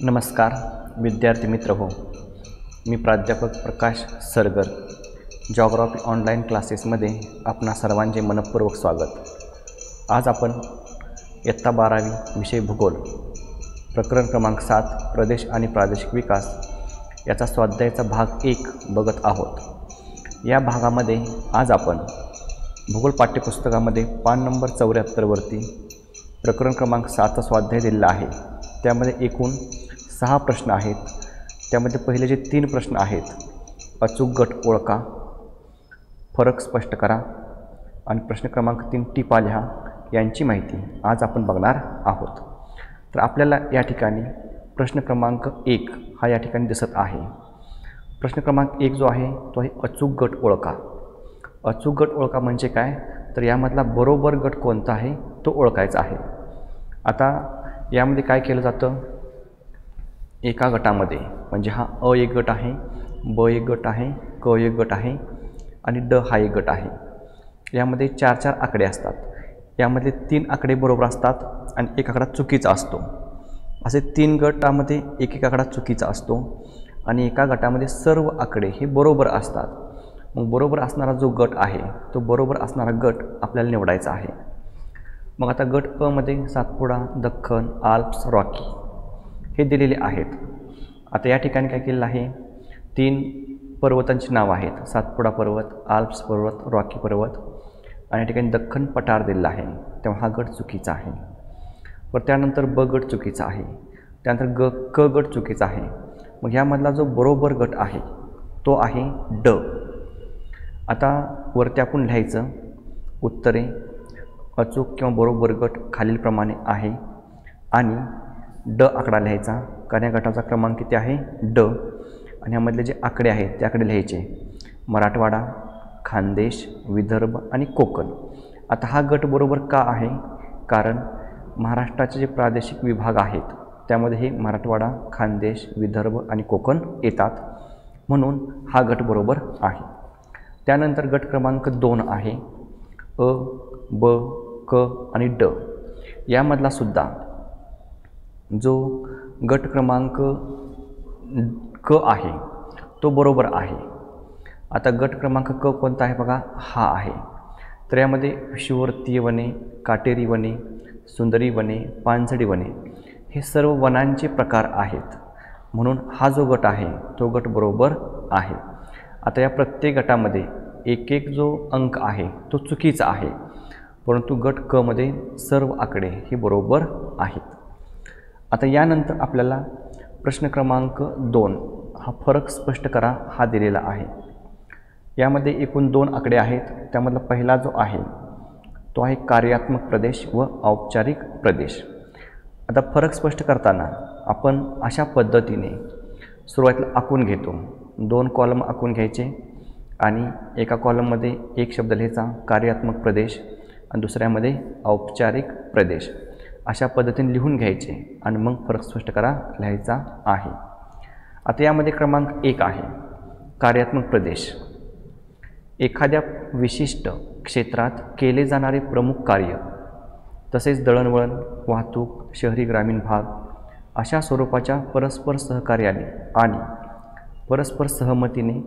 नमस्कार विद्यार्थी मित्र हो, मी प्राध्यापक प्रकाश सरगर जॉग्राफी ऑनलाईन क्लासेसमध्ये आपणा सर्वांचे मनपूर्वक स्वागत। आज आपण इयत्ता 12वी विषय भूगोल प्रकरण क्रमांक 7 प्रदेश आणि प्रादेशिक विकास याचा स्वाध्यायाचा भाग 1 बघत आहोत। या भागामध्ये आज आपण भूगोल पाठ्यपुस्तकामध्ये पान नंबर 74 वरती प्रकरण क्रमांक 7चा स्वाध्याय दिलेला आहे। त्यामध्ये एकूण 6 प्रश्न आहेत। त्यामध्ये पहिले जे 3 प्रश्न आहेत, अचूक गट ओळखा, फरक स्पष्ट करा आणि प्रश्न क्रमांक 3 टिपा लिहा यांची माहिती आज आपण बघणार आहोत। तर आपल्याला या ठिकाणी प्रश्न क्रमांक 1 हा या ठिकाणी दिसत आहे। प्रश्न क्रमांक 1 जो आहे तो आहे अचूक गट ओळखा। अचूक गट ओळखा म्हणजे काय, तर यामधला बरोबर गट कोणता आहे तो ओळखायचा आहे। आता यामध्ये काय केलं जातं, एका गटामध्ये म्हणजे हा अ एक गट आहे, ब एक गट आहे, क एक गट आहे आणि ड हा एक गट आहे। यामध्ये 4-4 आकडे असतात। यामधले 3 आकडे बरोबर असतात आणि एक आकडा चुकीचा असतो। असे 3 गटामध्ये एक आकडा चुकीचा असतो आणि एका गटामध्ये सर्व आकडे हे बरोबर असतात। मग बरोबर असणारा जो गट आहे तो बरोबर असणारा गट आपल्याला निवडायचा आहे। मग आता गट अ मध्ये सातपुडा, दख्खन, आल्प्स, रॉकी हे दिलेले आहेत। आता या ठिकाणी काय केलेलं आहे, 3 पर्वतांची नाव आहेत, सातपुडा पर्वत, आल्प्स पर्वत, रॉकी पर्वत आणि या ठिकाणी दख्खन पठार दिलेला आहे, तेव्हा हा गट चुकीचा आहे। पण त्यानंतर ब गट चुकीचा आहे, त्यानंतर क गट चुकीचा आहे। मग यामधला जो बरोबर गट आहे तो आहे ड। आता वरती आपण लिहायचं उत्तरे अचूक किंवा बरोबर गट खालीलप्रमाणे आहे आणि ड आकडा लिहायचा, कारण या गटाचा क्रमांक किती आहे ड आणि यामधले जे आकडे आहेत ते आकडे लिहायचे, मराठवाडा, खानदेश, विदर्भ आणि कोकण। आता हा गट बरोबर का आहे, कारण महाराष्ट्राचे जे प्रादेशिक विभाग आहेत त्यामध्ये हे मराठवाडा, खानदेश, विदर्भ आणि कोकण येतात, म्हणून हा गट बरोबर आहे। त्यानंतर गट क्रमांक 2 आहे अ, ब, क आणि ड। यामधला सुद्धा जो गट क्रमांक क आहे तो बरोबर आहे। आता गट क्रमांक क कोणता आहे बघा, हा आहे। तर यामध्ये विषुववृत्तीय वने, काटेरी वने, सुंदरी वने, पानझडी वने हे सर्व वनांचे प्रकार आहेत, म्हणून हा जो गट आहे तो गट बरोबर आहे। आता या प्रत्येक गटामध्ये एक जो अंक आहे तो चुकीचा आहे, परंतु गट क मध्ये सर्व आकडे हे बरोबर आहेत। आता यानंतर आपल्याला प्रश्न क्रमांक 2 हा फरक स्पष्ट करा हा दिलेला आहे। यामध्ये एकूण 2 आकडे आहेत। त्यामधला पहिला जो आहे तो आहे कार्यात्मक प्रदेश व औपचारिक प्रदेश। आता फरक स्पष्ट करताना आपण अशा पद्धतीने सुरुवातीला आखून घेतो, 2 कॉलम आखून घ्यायचे आणि एका कॉलममध्ये एक शब्द लिहायचा कार्यात्मक प्रदेश आणि दुसऱ्यामध्ये औपचारिक प्रदेश, अशा पद्धतीने लिहून घ्यायचे आणि मग फरक स्पष्ट करा लिहायचा आहे। आता यामध्ये क्रमांक 1 आहे कार्यात्मक प्रदेश। एखाद्या विशिष्ट क्षेत्रात केले जाणारे प्रमुख कार्य तसेच दळणवळण, वाहतूक, शहरी ग्रामीण भाग अशा स्वरूपाच्या परस्पर सहकार्याने आणि परस्पर सहमतीने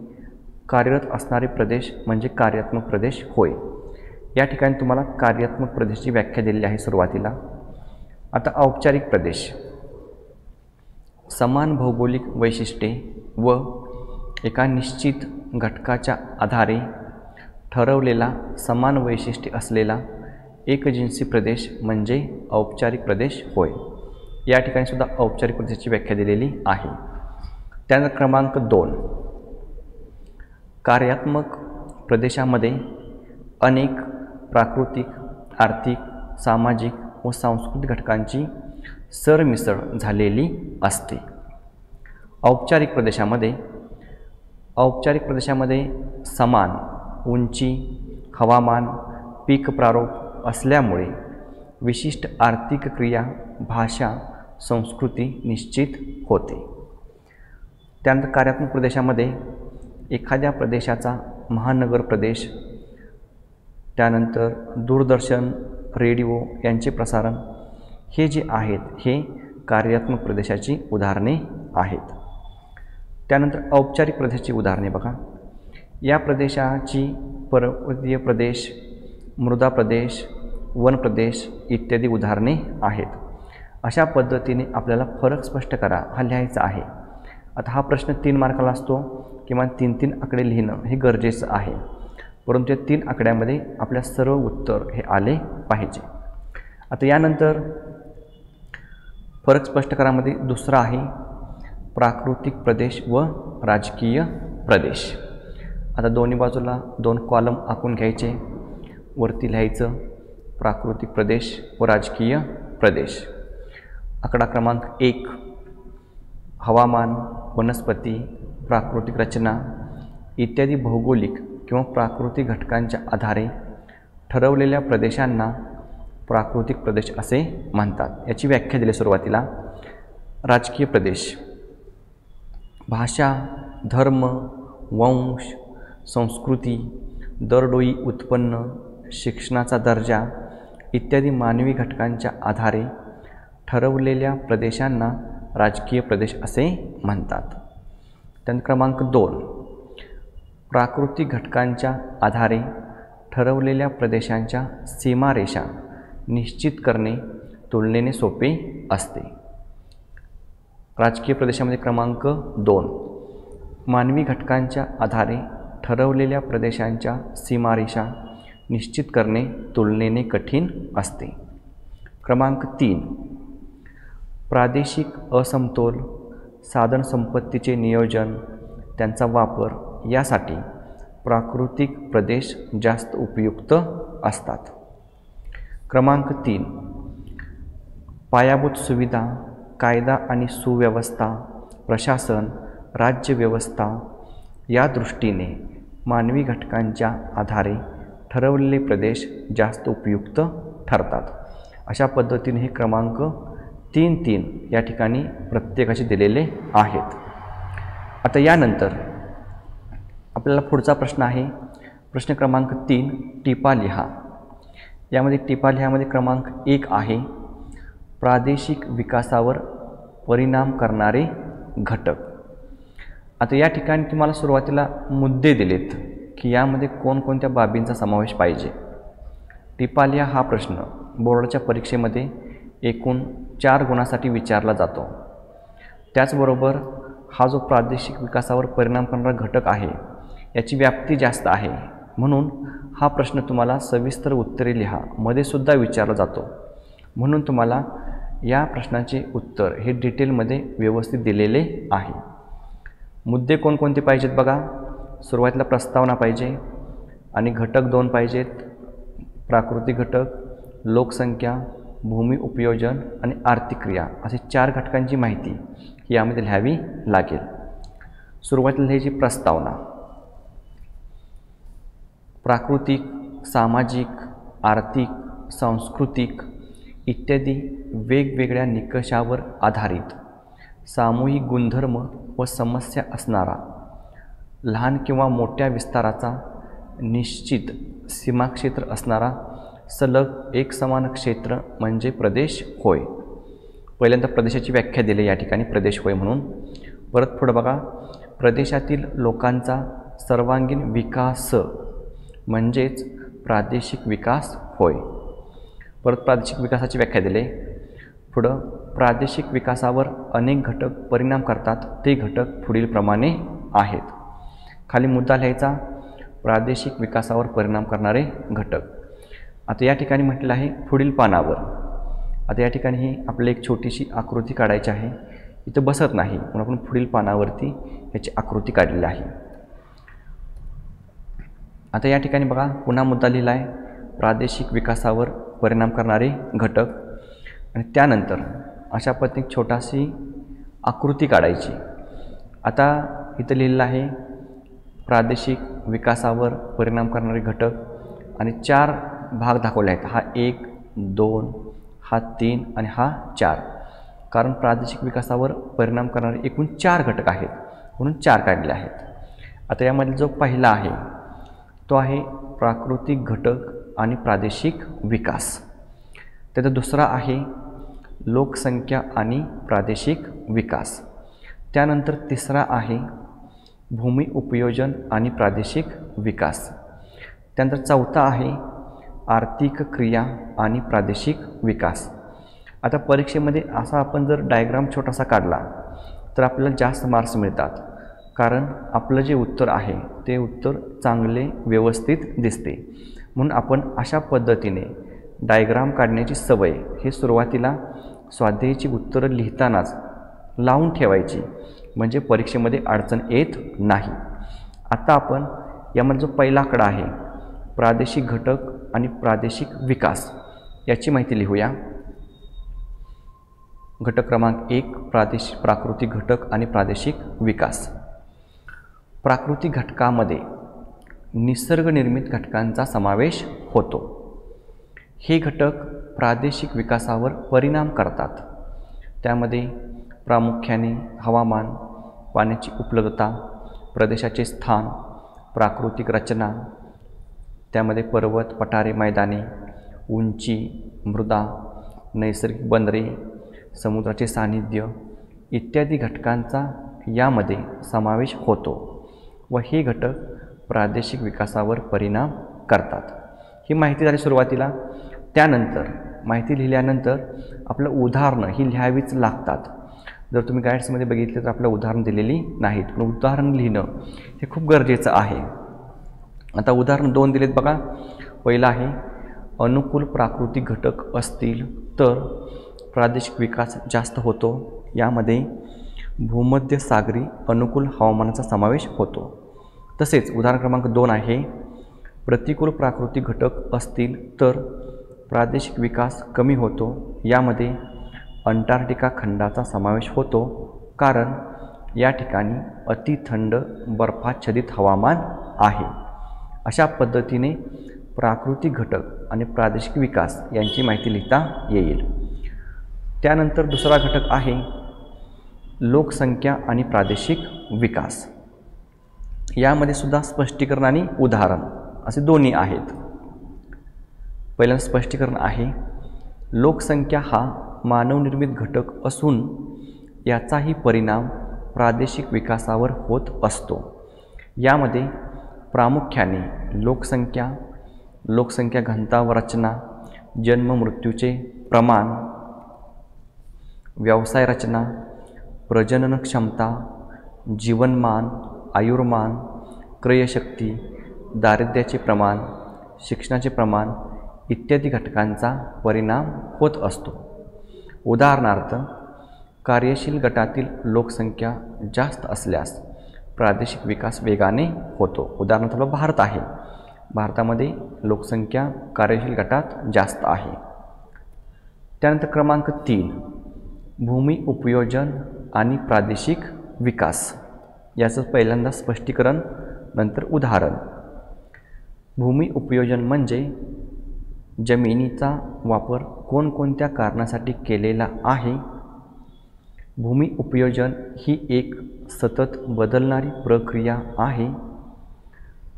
कार्यरत असणारे प्रदेश म्हणजे कार्यात्मक प्रदेश होय। या ठिकाणी तुम्हाला कार्यात्मक प्रदेशची व्याख्या दिलेली आहे सुरुवातीला। आता औपचारिक प्रदेश समान भौगोलिक वैशिष्ट्ये व एका निश्चित घटकाच्या आधारे ठरवलेला समान वैशिष्ट्ये असलेला एकजिन्सी प्रदेश म्हणजे औपचारिक प्रदेश होय। या ठिकाणी सुद्धा औपचारिक प्रदेशाची व्याख्या दिलेली आहे। त्यानंतर क्रमांक 2 कार्यात्मक प्रदेशामध्ये अनेक प्राकृतिक, आर्थिक, सामाजिक व सांस्कृतिक घटकांची सरमिसळ झालेली असते। औपचारिक प्रदेशामध्ये समान उंची, हवामान, पीक प्रारूप असल्यामुळे विशिष्ट आर्थिक क्रिया, भाषा, संस्कृती निश्चित होते। त्यानंतर कार्यात्मक प्रदेशामध्ये एखाद्या प्रदेशाचा महानगर प्रदेश, त्यानंतर दूरदर्शन, रेडिओ यांचे प्रसारण हे जे आहेत हे कार्यात्मक प्रदेशाची उदाहरणे आहेत. त्यानंतर औपचारिक प्रदेशाची उदाहरणे बघा. या प्रदेशाची पर्वतीय प्रदेश, मृदा प्रदेश, वन प्रदेश इत्यादी उदाहरणे आहेत. अशा पद्धतीने आपल्याला फरक स्पष्ट करा हा लिहायचा आहे. आता हा प्रश्न 3 मार्काला असतो. किमान 3 आकडे लिहिणं हे गरजेचं आहे, परंतु या 3 आकड्यामध्ये आपल्या सर्व उत्तर हे आले पाहिजे. आता यानंतर फरक स्पष्ट करामध्ये दुसरा आहे प्राकृतिक प्रदेश व राजकीय प्रदेश. आता दोन्ही बाजूला 2 कॉलम आखून घ्यायचे. वरती लिहायचं प्राकृतिक प्रदेश व राजकीय प्रदेश. आकडा क्रमांक 1 हवामान, वनस्पती, प्राकृतिक रचना इत्यादी भौगोलिक किंवा प्राकृतिक घटकांच्या आधारे ठरवलेल्या प्रदेशांना प्राकृतिक प्रदेश असे म्हणतात. याची व्याख्या दिली सुरुवातीला. राजकीय प्रदेश भाषा, धर्म, वंश, संस्कृती, दरडोई उत्पन्न, शिक्षणाचा दर्जा इत्यादी मानवी घटकांच्या आधारे ठरवलेल्या प्रदेशांना राजकीय प्रदेश असे म्हणतात. त्यानंतर क्रमांक 2 प्राकृतिक घटकांच्या आधारे ठरवलेल्या प्रदेशांच्या सीमारेषा निश्चित करणे तुलनेने सोपे असते. राजकीय प्रदेशामध्ये क्रमांक 2 मानवी घटकांच्या आधारे ठरवलेल्या प्रदेशांच्या सीमारेषा निश्चित करणे तुलनेने कठीण असते. क्रमांक 3 प्रादेशिक असमतोल, साधनसंपत्तीचे नियोजन, त्यांचा वापर यासाठी प्राकृतिक प्रदेश जास्त उपयुक्त असतात. क्रमांक 3 पायाभूत सुविधा, कायदा आणि सुव्यवस्था, प्रशासन, राज्यव्यवस्था या दृष्टीने मानवी घटकांच्या आधारे ठरवलेले प्रदेश जास्त उपयुक्त ठरतात. अशा पद्धतीने हे क्रमांक 3 या ठिकाणी प्रत्येकाचे दिलेले आहेत. आता यानंतर आपल्याला पुढचा प्रश्न आहे प्रश्न क्रमांक 3 टिपा लिहा. यामध्ये टिपा लिहामध्ये क्रमांक 1 आहे प्रादेशिक विकासावर परिणाम करणारे घटक. आता या ठिकाणी तुम्हाला सुरुवातीला मुद्दे दिलेत की यामध्ये कोणकोणत्या बाबींचा समावेश पाहिजे. टिपा लिहा हा प्रश्न बोर्डाच्या परीक्षेमध्ये एकूण 4 गुणासाठी विचारला जातो. त्याचबरोबर हा जो प्रादेशिक विकासावर परिणाम करणारा घटक आहे याची व्याप्ती जास्त आहे, म्हणून हा प्रश्न तुम्हाला सविस्तर उत्तरे लिहा मध्ये सुद्धा विचारला जातो. म्हणून तुम्हाला या प्रश्नाचे उत्तर हे डिटेलमध्ये व्यवस्थित दिलेले आहे. मुद्दे कोणकोणते पाहिजेत बघा. सुरुवातीला प्रस्तावना पाहिजे आणि घटक 2 पाहिजेत. प्राकृतिक घटक, लोकसंख्या, भूमी उपयोजन आणि आर्थिक क्रिया असे 4 घटकांची माहिती यामध्ये लिहावी लागेल. सुरुवातीला लिहायची प्रस्तावना. प्राकृतिक, सामाजिक, आर्थिक, सांस्कृतिक इत्यादी वेगवेगळ्या निकषावर आधारित सामूहिक गुणधर्म व समस्या असणारा लहान किंवा मोठ्या विस्ताराचा निश्चित सीमाक्षेत्र असणारा सलग एकसमान क्षेत्र म्हणजे प्रदेश होय. पहिल्यांदा प्रदेशाची व्याख्या दिली या ठिकाणी प्रदेश होय म्हणून. परत पुढे बघा प्रदेशातील लोकांचा सर्वांगीण विकास म्हणजेच प्रादेशिक विकास होय. परत प्रादेशिक विकासाची व्याख्या दिली. पुढं प्रादेशिक विकासावर अनेक घटक परिणाम करतात ते घटक पुढीलप्रमाणे आहेत. खाली मुद्दा लिहायचा प्रादेशिक विकासावर परिणाम करणारे घटक. आता या ठिकाणी म्हटलेलं आहे पुढील पानावर. आता या ठिकाणी ही आपल्याला एक छोटीशी आकृती काढायची आहे. इथं बसत नाही पण आपण पुढील पानावरती याची आकृती काढलेली आहे. आता या ठिकाणी बघा पुन्हा मुद्दा लिहिला आहे प्रादेशिक विकासावर परिणाम करणारे घटक आणि त्यानंतर अशा पद्धतीने छोटाशी आकृती काढायची. आता इथं लिहिलेलं आहे प्रादेशिक विकासावर परिणाम करणारे घटक आणि 4 भाग दाखवले आहेत. हा 1, 2, हा 3 आणि हा 4. कारण प्रादेशिक विकासावर परिणाम करणारे एकूण 4 घटक आहेत म्हणून 4 काढले आहेत. आता यामध्ये जो पहिला आहे तो आहे प्राकृतिक घटक आणि प्रादेशिक विकास. त्याचा दुसरा आहे लोकसंख्या आणि प्रादेशिक विकास. त्यानंतर तिसरा आहे भूमी उपयोजन आणि प्रादेशिक विकास. त्यानंतर चौथा आहे आर्थिक क्रिया आणि प्रादेशिक विकास. आता परीक्षेमध्ये असा आपण जर डायग्राम छोटासा काढला तर आपल्याला जास्त मार्क्स मिळतात, कारण आपलं जे उत्तर आहे ते उत्तर चांगले व्यवस्थित दिसते. म्हणून आपण अशा पद्धतीने डायग्राम काढण्याची सवय ही सुरुवातीला स्वाध्यायाची उत्तरं लिहितानाच लावून ठेवायची, म्हणजे परीक्षेमध्ये अडचण येत नाही. आता आपण यामध्ये जो पहिला आकडा आहे प्रादेशिक घटक आणि प्रादेशिक विकास याची माहिती लिहूया. घटक क्रमांक 1 प्राकृतिक घटक आणि प्रादेशिक विकास. प्राकृतिक घटकामध्ये निसर्गनिर्मित घटकांचा समावेश होतो. हे घटक प्रादेशिक विकासावर परिणाम करतात. त्यामध्ये प्रामुख्याने हवामान, पाण्याची उपलब्धता, प्रदेशाचे स्थान, प्राकृतिक रचना, त्यामध्ये पर्वत, पठारे, मैदाने, उंची, मृदा, नैसर्गिक बंदरे, समुद्राचे सानिध्य इत्यादी घटकांचा यामध्ये समावेश होतो व हे घटक प्रादेशिक विकासावर परिणाम करतात. ही माहिती झाली सुरुवातीला. त्यानंतर माहिती लिहिल्यानंतर आपलं उदाहरणं ही लिहावीच लागतात. जर तुम्ही गाईड्समध्ये बघितलं तर आपलं उदाहरण दिलेली नाहीत, पण उदाहरण लिहिणं हे खूप गरजेचं आहे. आता उदाहरण 2 दिलेत बघा. पहिलं आहे अनुकूल प्राकृतिक घटक असतील तर प्रादेशिक विकास जास्त होतो. यामध्ये भूमध्य सागरी अनुकूल हवामानाचा समावेश होतो. तसेच उदाहरण क्रमांक 2 आहे प्रतिकूल प्राकृतिक घटक असतील तर प्रादेशिक विकास कमी होतो. यामध्ये अंटार्क्टिका खंडाचा समावेश होतो, कारण या ठिकाणी अतिथंड बर्फाच्छादित हवामान आहे. अशा पद्धतीने प्राकृतिक घटक आणि प्रादेशिक विकास यांची माहिती लिहिता येईल. त्यानंतर दुसरा घटक आहे लोकसंख्या आणि प्रादेशिक विकास. यामध्ये सुद्धा स्पष्टीकरण आणि उदाहरण असे दोन्ही आहेत. पहिल्यांदा स्पष्टीकरण आहे लोकसंख्या हा मानवनिर्मित घटक असून याचाही परिणाम प्रादेशिक विकासावर होत असतो. यामध्ये प्रामुख्याने लोकसंख्या घनता व रचना, जन्म मृत्यूचे प्रमाण, व्यवसाय रचना, प्रजनन क्षमता, जीवनमान, आयुर्मान, क्रयशक्ती, दारिद्र्याचे प्रमाण, शिक्षणाचे प्रमाण इत्यादी घटकांचा परिणाम होत असतो. उदाहरणार्थ कार्यशील गटातील लोकसंख्या जास्त असल्यास प्रादेशिक विकास वेगाने होतो. उदाहरणार्थ भारत आहे. भारतामध्ये लोकसंख्या कार्यशील गटात जास्त आहे. त्यानंतर क्रमांक 3 भूमी उपयोजन आणि प्रादेशिक विकास. याचं पहिल्यांदा स्पष्टीकरण नंतर उदाहरण. भूमी उपयोजन म्हणजे जमिनीचा वापर कोणकोणत्या कारणासाठी केलेला आहे. भूमी उपयोजन ही एक सतत बदलणारी प्रक्रिया आहे.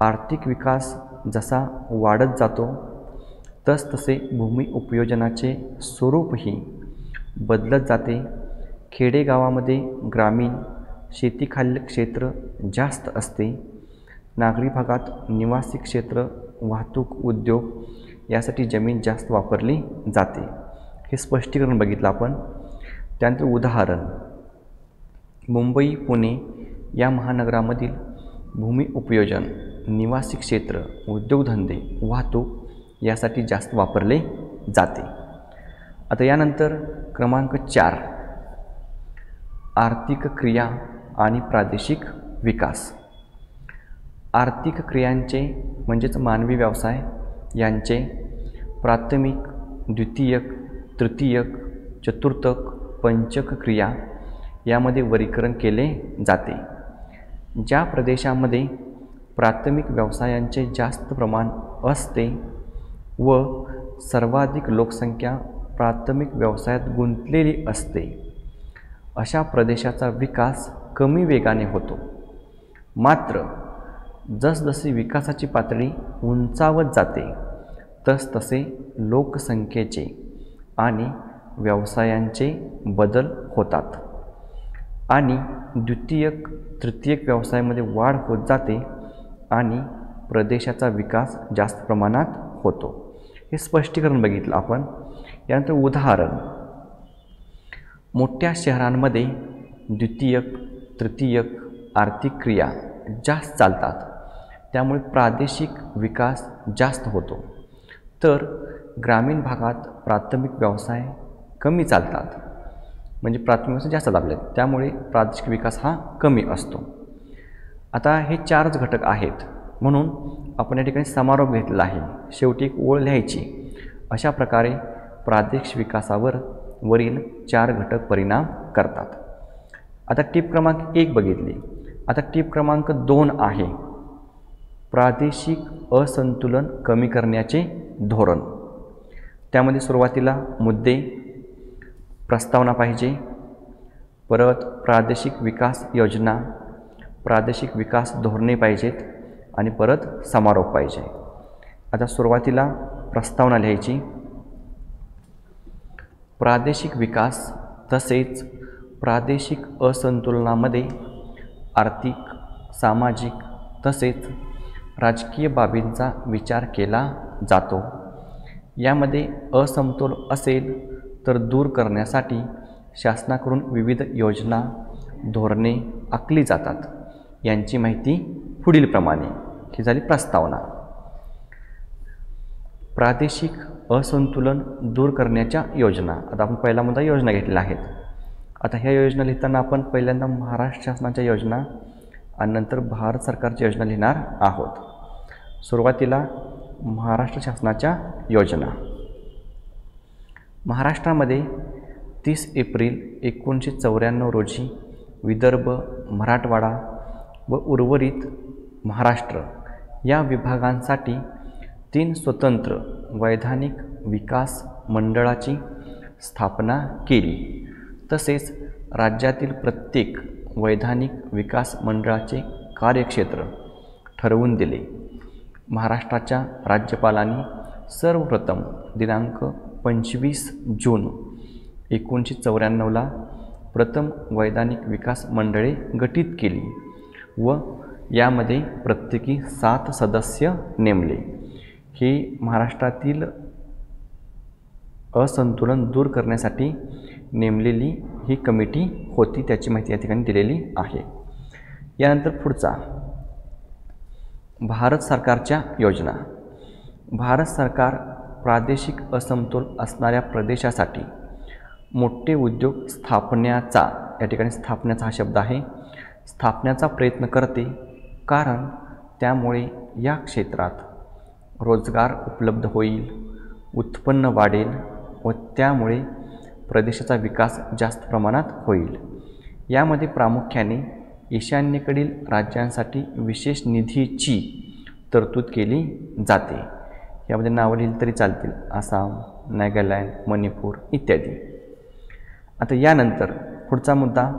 आर्थिक विकास जसा वाढत जातो तसतसे भूमी उपयोजनाचे स्वरूपही बदलत जाते. खेडेगावामध्ये ग्रामीण शेतीखालील क्षेत्र जास्त असते. नागरी भागात निवासी क्षेत्र, वाहतूक, उद्योग यासाठी जमीन जास्त वापरली जाते. हे स्पष्टीकरण बघितलं आपण. त्यानंतर उदाहरण. मुंबई, पुणे या महानगरामधील भूमी उपयोजन निवासी क्षेत्र, उद्योगधंदे, वाहतूक यासाठी जास्त वापरले जाते. आता यानंतर क्रमांक 4 आर्थिक क्रिया आणि प्रादेशिक विकास. आर्थिक क्रियांचे म्हणजेच मानवी व्यवसाय यांचे प्राथमिक, द्वितीयक, तृतीयक, चतुर्थक, पंचक क्रिया यामध्ये वर्गीकरण केले जाते. ज्या प्रदेशामध्ये प्राथमिक व्यवसायांचे जास्त प्रमाण असते व सर्वाधिक लोकसंख्या प्राथमिक व्यवसायात गुंतलेली असते, अशा प्रदेशाचा विकास कमी वेगाने होतो. मात्र जसजशी विकासाची पातळी उंचावत जाते तसतसे लोकसंख्येचे आणि व्यवसायांचे बदल होतात आणि द्वितीयक तृतीयक व्यवसायामध्ये वाढ होत जाते आणि प्रदेशाचा विकास जास्त प्रमाणात होतो. हे स्पष्टीकरण बघितलं आपण. यानंतर उदाहरण, मोठ्या शहरांमध्ये द्वितीयक तृतीयक आर्थिक क्रिया जास्त चालतात, त्यामुळे प्रादेशिक विकास जास्त होतो. तर ग्रामीण भागात प्राथमिक व्यवसाय कमी चालतात, म्हणजे प्राथमिक व्यवसाय जास्त चालतात, त्यामुळे प्रादेशिक विकास हा कमी असतो. आता हे 4च घटक आहेत, म्हणून आपण या ठिकाणी समारोप घेतलेला आहे. शेवटी एक ओळ लिहायची. अशा प्रकारे प्रादेशिक विकासावर वरील 4 घटक परिणाम करतात. आता टिप क्रमांक 1 बघितली. आता टिप क्रमांक 2 आहे प्रादेशिक असंतुलन कमी करण्याचे धोरण. त्यामध्ये सुरुवातीला मुद्दे, प्रस्तावना पाहिजे, परत प्रादेशिक विकास योजना, प्रादेशिक विकास धोरणे पाहिजेत आणि परत समारोप पाहिजे. आता सुरुवातीला प्रस्तावना लिहायची. प्रादेशिक विकास तसेच प्रादेशिक असंतुलनामध्ये आर्थिक, सामाजिक तसेच राजकीय बाबींचा विचार केला जातो. यामध्ये असमतोल असेल तर दूर करण्यासाठी शासनाकडून विविध योजना, धोरणे आखली जातात. यांची माहिती पुढीलप्रमाणे. ही झाली प्रस्तावना. प्रादेशिक असंतुलन दूर करण्याच्या योजना. आता आपण पहिला मुद्दा योजना घेतलेल्या आहेत. आता ह्या योजना लिहिताना आपण पहिल्यांदा महाराष्ट्र शासनाच्या योजना आणि नंतर भारत सरकारच्या योजना लिहिणार आहोत. सुरुवातीला महाराष्ट्र शासनाच्या योजना. महाराष्ट्रामध्ये 30 एप्रिल 1994 रोजी विदर्भ, मराठवाडा व उर्वरित महाराष्ट्र या विभागांसाठी 3 स्वतंत्र वैधानिक विकास मंडळाची स्थापना केली. तसेच राज्यातील प्रत्येक वैधानिक विकास मंडळाचे कार्यक्षेत्र ठरवून दिले. महाराष्ट्राच्या राज्यपालांनी सर्वप्रथम दिनांक 25 जून 1994ला प्रथम वैधानिक विकास मंडळे गठीत केली व यामध्ये प्रत्येकी 7 सदस्य नेमले. ही महाराष्ट्रातील असंतुलन दूर करण्यासाठी नेमलेली ही कमिटी होती. त्याची माहिती या ठिकाणी दिलेली आहे. यानंतर पुढचा भारत सरकारच्या योजना. भारत सरकार प्रादेशिक असमतोल असणाऱ्या प्रदेशासाठी मोठे उद्योग स्थापण्याचा, या ठिकाणी स्थापण्याचा हा शब्द आहे, स्थापण्याचा प्रयत्न करते. कारण त्यामुळे या क्षेत्रात रोजगार उपलब्ध होईल, उत्पन्न वाढेल व त्यामुळे प्रदेशाचा विकास जास्त प्रमाणात होईल. यामध्ये प्रामुख्याने ईशान्येकडील राज्यांसाठी विशेष निधीची तरतूद केली जाते. यामध्ये नावं लिहिली तरी चालतील, आसाम, नागालँड, मणिपूर इत्यादी. आता यानंतर पुढचा मुद्दा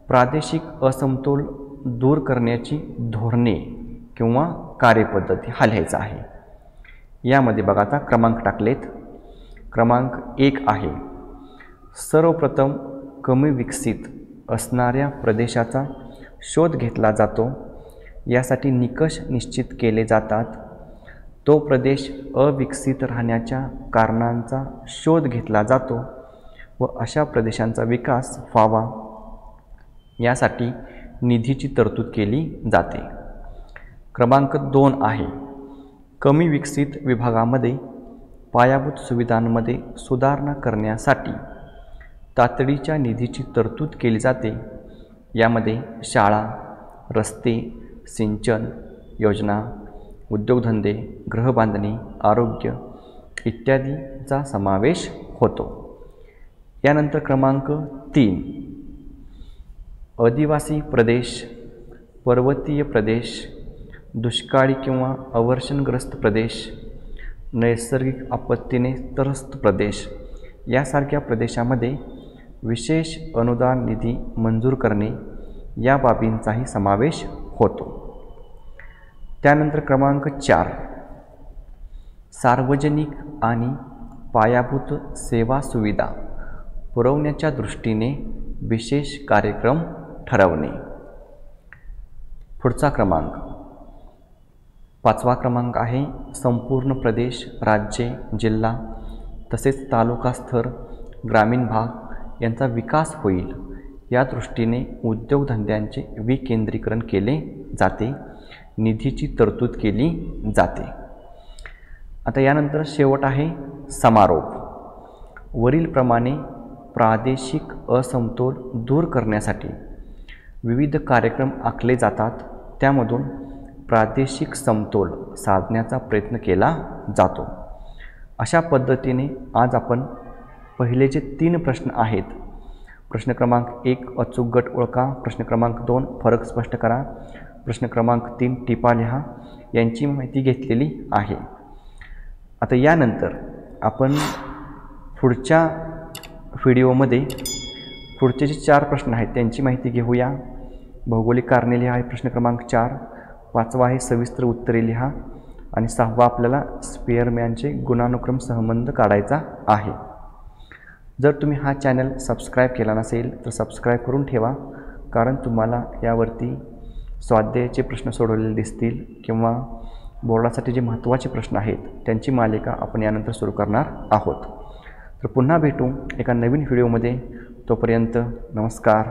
प्रादेशिक असमतोल दूर करण्याची धोरणे किंवा कार्यपद्धती हा लिहायचा आहे. यामध्ये बघा आता क्रमांक टाकलेत. क्रमांक 1 आहे सर्वप्रथम कमी विकसित असणाऱ्या प्रदेशाचा शोध घेतला जातो. यासाठी निकष निश्चित केले जातात. तो प्रदेश अविकसित राहण्याच्या कारणांचा शोध घेतला जातो व अशा प्रदेशांचा विकास व्हावा यासाठी निधीची तरतूद केली जाते. क्रमांक 2 आहे कमी विकसित विभागामध्ये पायाभूत सुविधांमध्ये सुधारणा करण्यासाठी तातडीच्या निधीची तरतूद केली जाते. यामध्ये शाळा, रस्ते, सिंचन योजना, उद्योगधंदे, गृहबांधणी, आरोग्य इत्यादीचा समावेश होतो. यानंतर क्रमांक 3 आदिवासी प्रदेश, पर्वतीय प्रदेश, दुष्काळी किंवा अवर्षणग्रस्त प्रदेश, नैसर्गिक आपत्तीने त्रस्त प्रदेश यासारख्या प्रदेशामध्ये विशेष अनुदान निधी मंजूर करणे या बाबींचाही समावेश होतो. त्यानंतर क्रमांक 4 सार्वजनिक आणि पायाभूत सेवा सुविधा पुरवण्याच्या दृष्टीने विशेष कार्यक्रम ठरवणे. पुढचा क्रमांक 5वा क्रमांक आहे संपूर्ण प्रदेश, राज्य, जिल्हा तसेच तालुका स्तर, ग्रामीण भाग यांचा विकास होईल या दृष्टीने उद्योगधंद्यांचे विकेंद्रीकरण केले जाते, निधीची तरतूद केली जाते. आता यानंतर शेवट आहे समारोप. वरीलप्रमाणे प्रादेशिक असमतोल दूर करण्यासाठी विविध कार्यक्रम आखले जातात, त्यामधून प्रादेशिक समतोल साधण्याचा प्रयत्न केला जातो. अशा पद्धतीने आज आपण पहिले जे 3 प्रश्न आहेत, प्रश्न क्रमांक 1 अचूक गट ओळखा, प्रश्न क्रमांक 2 फरक स्पष्ट करा, प्रश्न क्रमांक 3 टिपा लिहा यांची माहिती घेतलेली आहे. आता यानंतर आपण पुढच्या व्हिडिओमध्ये पुढचे जे 4 प्रश्न आहेत त्यांची माहिती घेऊया. भौगोलिक कारणे लिहा आहे प्रश्न क्रमांक 4, 5वा आहे सविस्तर उत्तरे लिहा आणि 6वा आपल्याला स्पेअरमॅनचे गुणानुक्रम संबंध काढायचा आहे. जर तुम्ही हा चॅनल सबस्क्राईब केला नसेल तर सबस्क्राईब करून ठेवा, कारण तुम्हाला यावरती स्वाध्यायाचे प्रश्न सोडवलेले दिसतील किंवा बोर्डासाठी जे महत्त्वाचे प्रश्न आहेत त्यांची मालिका आपण यानंतर सुरू करणार आहोत. तर पुन्हा भेटू एका नवीन व्हिडिओमध्ये. तोपर्यंत नमस्कार.